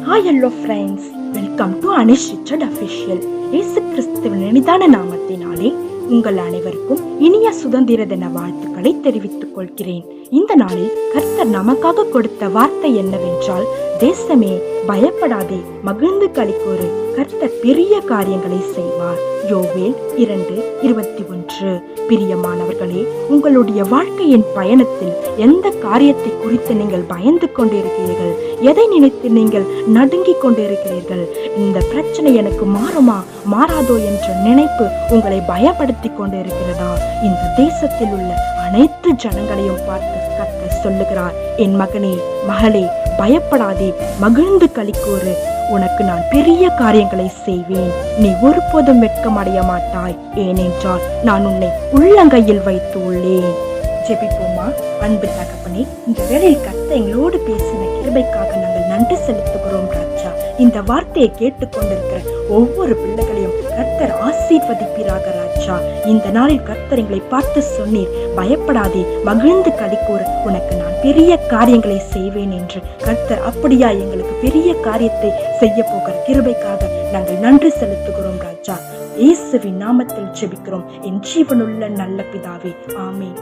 Hi hello friends, welcome to Anish Richard official. இயேசு கிறிஸ்துவின் இனிதான நாமத்தினாலே உங்கள் அனைவருக்கும் இனிய சுதந்திர தின வாழ்த்துக்களை தெரிவித்துக் கொள்கிறேன். இந்த நாளில் கர்த்தர் நமக்காக கொடுத்த வார்த்தை என்னவென்றால், தேசமே பயப்படாதே, மகிழ்ந்து களிக்கூறு, கர்த்தர் பெரிய காரியங்களை செய்வார். யோவேல் 2:21. பிரியமானவர்களே, உங்களுடைய வாழ்க்கையின் பயணத்தில் எந்த காரியத்தை குறித்து நீங்கள் பயந்து கொண்டிருக்கிறீர்கள்? எதை நினைத்து நீங்கள் நடுங்கிக் கொண்டிருக்கிறீர்கள்? இந்த பிரச்சனை எனக்கு மாறுமா மாறாதோ என்ற நினைப்பு உங்களை பயப்படுத்தி கொண்டிருக்கிறதா? இந்த தேசத்தில் உள்ள அனைத்து ஜனங்களையும் பார்த்து கர்த்தர் சொல்லுகிறார், என் மகனே மகளே, பயப்படாதே, மகிழ்ந்து களிக்கூறு, உனக்கு நான் பெரிய காரியங்களை செய்வேன். நீ ஒருபோதும் வெட்கமடைய மாட்டாய், ஏனென்றால் நான் உன்னை உள்ளங்கையில் வைத்து உள்ளேன். ஜெபிப்போமா. அன்பு தகப்பனே, இந்த வேளையில் கர்த்தர் எங்களோடு பேசின கிருபைக்காக நாங்கள் நன்றி செலுத்துகிறோம் ராஜா. இந்த வார்த்தையை கேட்டுக்கொண்டிருக்கிற ஒவ்வொரு பிள்ளைகளையும் கர்த்தர் ஆசீர்வதிப்பீராக ராஜா. இந்த நாளில் கர்த்தர் எங்களை பார்த்து சொன்னீர், பயப்படாதே, மகிழ்ந்து களிக்கூற, உனக்கு நான் பெரிய காரியங்களை செய்வேன் என்று. கர்த்தர் அப்படியா எங்களுக்கு பெரிய காரியத்தை செய்ய போகிற கிருபைக்காக நாங்கள் நன்றி செலுத்துகிறோம் ராஜா. இயேசுவின் நாமத்தில் ஜெபிக்கிறோம் என் ஜீவனுள்ள நல்ல பிதாவே, ஆமென்.